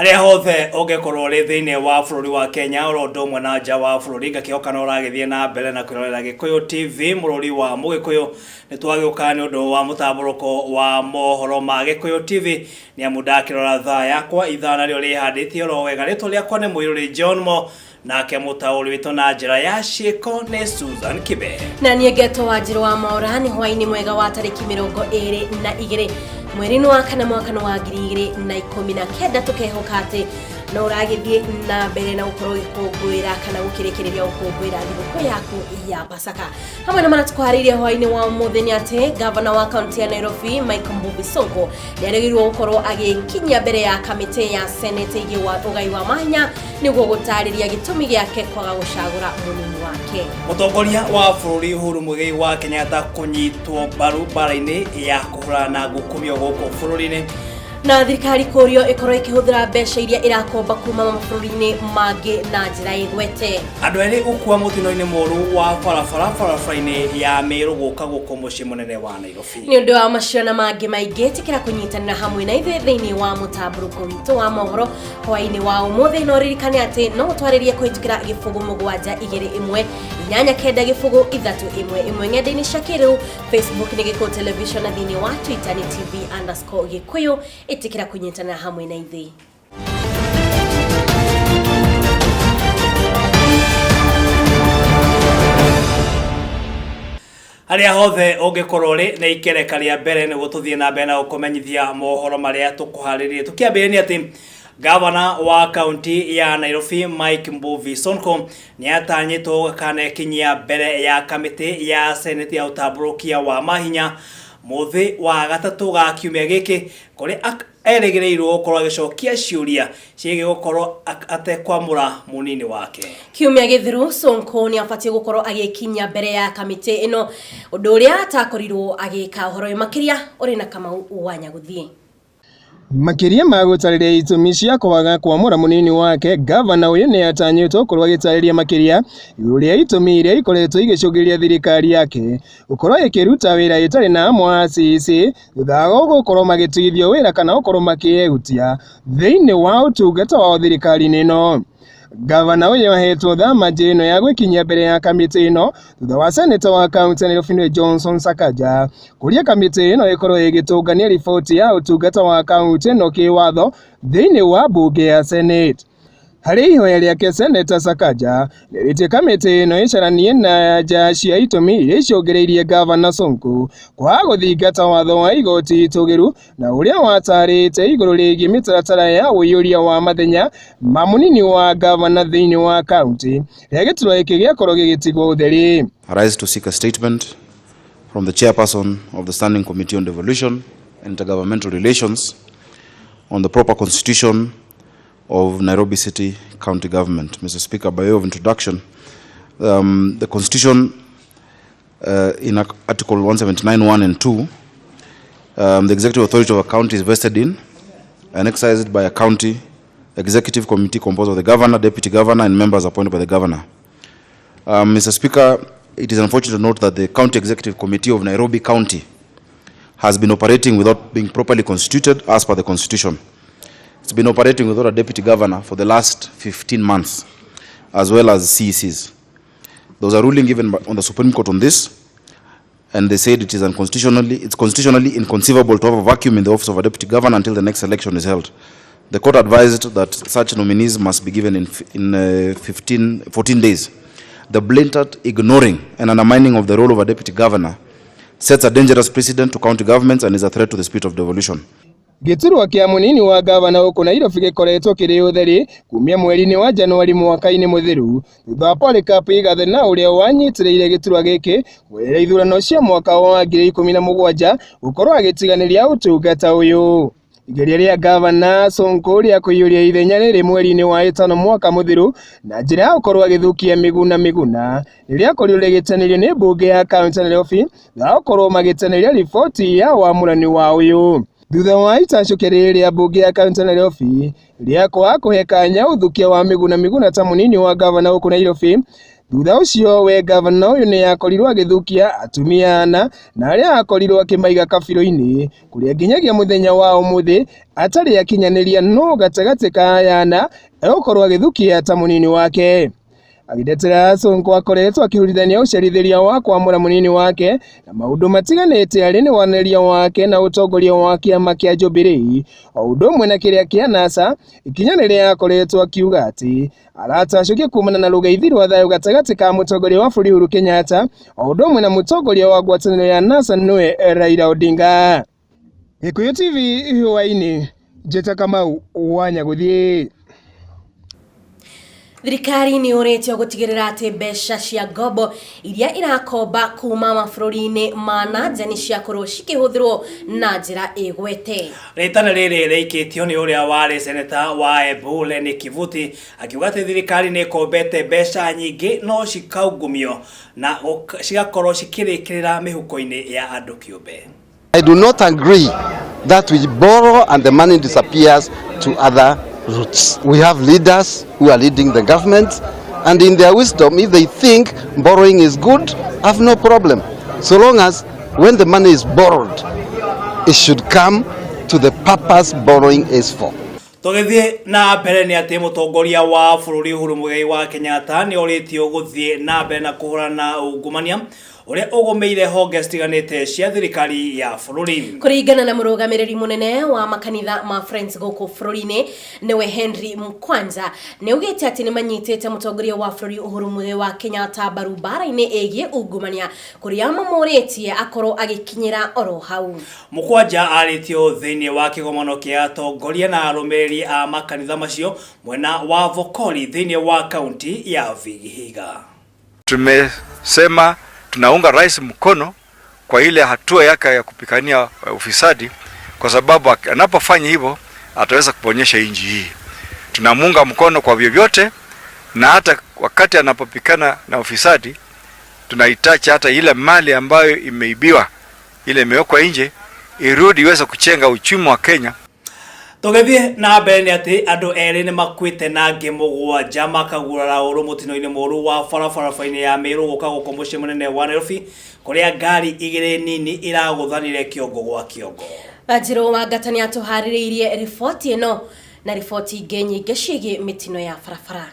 Aria hothe ungekorwo ri thiini wa bururi wa Kenya oro ndomwe na nja wa bururi ngakioka no ragithie na mbere na kwirorera Gikuyu TV mururi wa Mugikuyu ni twagiuka ni undu wa mutaburuko wa mohoro ma Gikuyu TV ni amudakirora thaa yakwa ithana rio rihandithio ro wega ritwa riakwa ni Muiruri John Mo nake mutauri witu na njira ya ciiko ni Susan Kibe na nie Geto Wanjiru wa Maura ni hwaini mwega wa tariki 22 mweri wa kana mwaka wa 2019 tukehoka ati no ragithie na mbere na ukoro gikungwira kana gukirekereria ukungwira thigũkũ yaku ya Pasaka hamwe na maratukwariria hwaini wa muthenya ati governor wa county ya Nairobi Mike Mbuvi Sonko niaregirwo ukoro agikinya mbere ya kamiti ya senate igi wa ugai wa mahinya niguo gutariria gitumi giake kwaga gucagura munini wake. Mutongoria wa bururi Uhuru Muigai wa Kenyatta kunyitwo mbaru bara-ini ya kuhura na gukumio guku bururi-ini na thirikari kurio ikoro ikihuthira mbeca iria irakomba kuma mabũrũri-inĩ mangĩ na njĩra igwete. Andũ erĩ gũkua mũtino-inĩ mũru wa barabara-inĩ ya Meru gũka gũkũ mũciĩ mũnene wa Nairobi. Nĩ ũndũ wa macio na mangĩ maingĩ tikira kũnyitanĩra hamwe na ithuĩ thĩinĩ wa mũtamburuko witũ wa mohoro hwaĩ-inĩ wa ũmũthĩ no ririkane atĩ no twarĩrie kũhĩtũkĩra gĩbũgũ 721 89 gĩbũgũ 311 ng'enda-inĩ cia kĩrĩu Facebook nĩ Gikuyu Television na thĩinĩ wa Twitter nĩ TV_Gikuyu itikira kunyitana hamwe na ithi. Aria hothe ungekorwo ri na ikereka ria mbere ni gututhie na mbere na gukumenyithia mohoro maria tukuharirie tukiambireni ati Governor wa county ya Nairobi Mike Mbuvi Sonko ni atanyitwo kana kinyia mbere ya kamiti ya senate ya utaburukia wa mahinya muthi wa gatatu ga kiumia giki kuri eregereirwo gukorwo agicokia ciuria ciege gukorwo atekwamura munini wake. Kiumia githiru Sonko ni afatie gukorwo agikinya mbere ya kamiti ino undu uria atakorirwo agika uhoro makiria uri na Kamau wanya guthie makiria ma gutariria itumi cia kwaga kwamura munini wake. Governor uyu ni atanyitwo kurwa gitariria makiria iguru ria itumi iria ikoretwo igicungiria thirikari yake ukorwo ikiruta wira itari na mwasisi thutha wa gukorwo magitithio wira kana ukorwo makiegutia thiini wa utungata wa thirikari ino. Governor uyu ahetwo thamaji ino ya gwikinyia mbere ya kamiti ino thutha wa senator wa county Nairobi Johnson Sakaja kuria kamiti ino ikorwo igitungania riboti ya utungata wa county ino kiwatho thiini wa bunge ya Senate. Hari ihoya riake Senator Sakaja nirite kamiti ino icaranie na nja cia itumi iria icũngĩrĩirie Governor Sonko kwa guthingata watho wa igoti itugiru na uria watarĩte iguru rĩgiĩ mĩtaratara ya ũiyũria wa mathenya ma munini wa governor thĩinĩ wa county rĩa gĩturwa gĩkĩ gĩakorwo gĩgĩtigwo ũtheri. Arise to seek a statement from the chairperson of the Standing Committee on Devolution and Intergovernmental Relations on the proper constitution of Nairobi City County Government. Mr. Speaker, by way of introduction, the Constitution in Article 179(1) and 2, the executive authority of a county is vested in and exercised by a county executive committee composed of the governor, deputy governor, and members appointed by the governor. Mr. Speaker, it is unfortunate to note that the county executive committee of Nairobi County has been operating without being properly constituted as per the Constitution. It's been operating without a deputy governor for the last 15 months, as well as CECs. There was a ruling given on the Supreme Court on this, and they said it's constitutionally inconceivable to have a vacuum in the office of a deputy governor until the next election is held. The court advised that such nominees must be given in 14 days. The blatant ignoring and undermining of the role of a deputy governor sets a dangerous precedent to county governments and is a threat to the spirit of devolution. Giturwa kia munini wa governor uko Nairobi gikoretwo kiri utheri kumia mweri-ini wa Januari mwaka-ini muthiru thutha wa Polycarp Igathe uria wanyitiriire giturwa giki wira ithurano cia mwaka wa 2017 gukorwo agitiganiria utungata uyu. Igeria ria governor Sonko ria kuiyuria ithenya riri mweri-ini wa 5 mwaka muthiru na njira ya gukorwo agithukia miguna riria korio rigitanirio ni bunge ya county Nairobi na gukorwo magitaniria riboti ya wamurani wa uyu. Thutha wa itacokeria ria bunge ya county Nairobi ria kwa kuhe kanya uthukia wa miguna ta munini wa governor uko Nairobi Thutha ucio we gavana uyu ni akorirwo agithukia atumia ana na aria akorirwo akimaiga kabiro-ini kuria nginyagia muthenya wa umuthi atari akinyaniria no gatagati ka ayana egukorwo agithukia ta munini wake. Agidetera Sonko akoretwo akihurithania ucerithĩria wa kwamũra munini wake na maundu matiganĩte arĩ ni waneria wake na utongoria wa kĩama kĩa Jubilee o ũndũ ũmwe na kĩrĩa kĩa NASA, ikinya rĩrĩa akoretwo akiuga atĩ aratacukia kumana na rũgeithi rwa thayũ gatagatĩ ka mũtongoria wa bũrũri Uhuru Kenyatta o ũndũ ũmwe na mũtongoria wa ngwatanĩro ya NASA nĩwe Raila Odinga. Gĩkũyũ TV hwainĩ, Njeta Kamau wa Nyaguthie. Thirikari ni ũrĩtio gũtigĩrĩra atĩ mbeca cia ngombo iria irakomba kuma mabũrũri-inĩ ma nanja nĩ ciakorwo cikĩhũthĩrwo na njĩra ĩgwete. Rĩtana rĩrĩ rĩikĩtio nĩ ũrĩa warĩ seneta wa Embu Lenny Kivuti akiuga atĩ thirikari nĩ ĩkombete mbeca nyingĩ no cikaungumio na cigakorwo cikĩrĩkĩrĩra mĩhuko-inĩ ya andũ kĩũmbe. I do not agree that we borrow and the money disappears to other routes. We have leaders who are leading the government, and in their wisdom, if they think borrowing is good, have no problem. So long as when the money is borrowed, it should come to the purpose borrowing is for. Tũgĩthiĩ na mbere nĩ atĩ mũtongoria wa bũrũri Uhuru Muigai wa Kenyatta nĩ orĩtio gũthiĩ na mbere na kũhũrana ungumania ũrĩa ũgũmĩire honge citiganĩte cia thirikari ya bũrũri. Kũringana na mũrũgamĩrĩri mũnene wa makanitha ma Friends gũkũ bũrũri-inĩ nĩwe Henry Mkwanza nĩ augĩte atĩ nĩ manyitĩte mũtongoria wa bũrũri Uhuru Muigai wa Kenyatta mbaru mbara-inĩ ĩgiĩ ungumania kũrĩa mamũrĩtie akorwo agĩkinyĩra oro hau. Mkwanza arĩtio thĩinĩ wa kĩgomano kĩa atongoria na arũmĩrĩri a makanitha macio mwena wa Vokoli thĩinĩ wa kaunti ya Vihiga. Tumesema tunaunga rais mkono kwa ile hatua yake ya kupigania ufisadi, kwa sababu anapofanya hivyo ataweza kuponyesha nchi hii. Tunamunga mkono kwa vyovyote, na hata wakati anapopikana na ufisadi tunahitaji hata ile mali ambayo imeibiwa, ile imewekwa nje, irudi iweze kuchenga uchumi wa Kenya. Tũgĩthiĩ na mbere nĩ atĩ andũ erĩ nĩ makuĩte na angĩ mũgwanja makagurara ũrũ mũtino-inĩ mũru wa barabara-inĩ ya Meru gũka gũkũ mũciĩ mũnene wa Nairobi kũrĩa ngari igĩrĩ nini iragũthanire kĩongo gwa kĩongo. Wanjirũ wa Ngata nĩ atũharĩrĩirie riboti ĩno na riboti ingĩ nyingĩ ciĩgiĩ mĩtino ya barabara.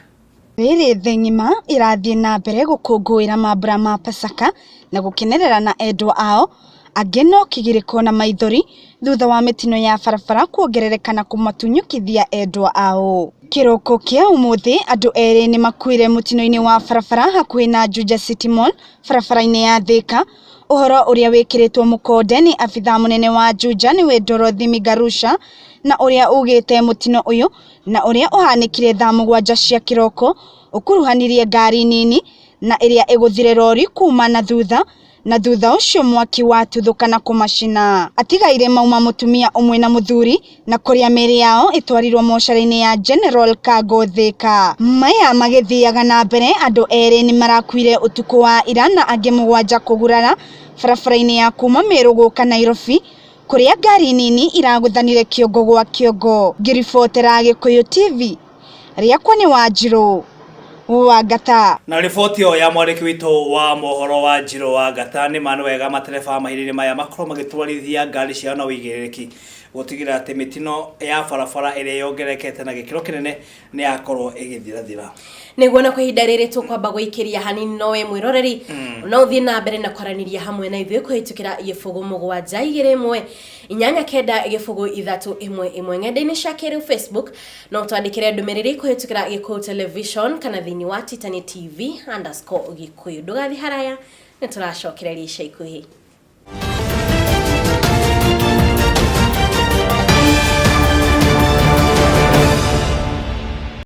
Rĩrĩ thĩ ng'ima irathiĩ na mbere gũkũngũĩra mambura ma Pasaka na gũkenerera na endwa ao, angĩ no kĩgirĩko na maithori thutha wa mĩtino ya barabara kuongerereka na kũmatunyũkithia endwa ao. Kĩroko kĩa ũmũthĩ andũ erĩ nĩ makuire mũtino-inĩ wa barabara hakuhĩ na Juja City Mall barabara-inĩ ya Thika. Ũhoro ũrĩa wĩkĩrĩtwo mũkonde nĩ abitha mũnene wa Juja nĩwe Dorothy Migarusha, na ũrĩa ugĩte mũtino ũyũ na ũrĩa ũhanĩkire thaa 7 cia kĩroko ũkuruhanirie ngari nini na ĩrĩa ĩgũthire rori kuma na thutha ũcio mwaki watuthũka na kũmacina. Atigaire mauma mũtumia ũmwe na mũthuri na kũrĩa mĩĩrĩ yao ĩtwarirwo mocarĩ-inĩ ya General Cargo Thika. Maya magĩthiaga na mbere, andũ erĩ nĩ marakuire ũtukũ wa ira na angĩ 7 kũgurara barabara-inĩ ya kuma Meru gũka Nairobi kũrĩa ngari nini iragũthanire kĩongo gwa kĩongo. Ngĩribotera Gĩkũyũ TV, rĩakwa nĩ Wanjirũ wa Ngata. Na riboti yo ya mwandĩki witũ wa mohoro wa Wanjirũ wa Ngata nĩ manu wega matereba mahirĩrĩ maya makorwo magĩtwarithia ngari ciao na ũigĩrĩrĩki gũtigĩrĩra atĩ mĩtino ya barabara ĩrĩa yongererekete na gĩkĩro kĩnene nĩ yakorwo ĩgĩthirathira. Nĩguo na kwa ihinda rĩrĩ tũkwamba gũikĩria hanini nowe mwĩroreri no ũthiĩ na mbere na kwaranĩria hamwe na ithuĩ kũhĩtũkĩra gĩbũgũ 721 8 9 3 1 ng'enda-inĩ cia kĩrĩu Facebook, no twandĩkĩre ndũmĩrĩri kũhĩtũkĩra Gĩkũyũ Television kana thĩinĩ wa Titani TV _Gĩkũyũ. Ndũgathiĩ haraya, nĩ tũracokereria ica ikuhĩ.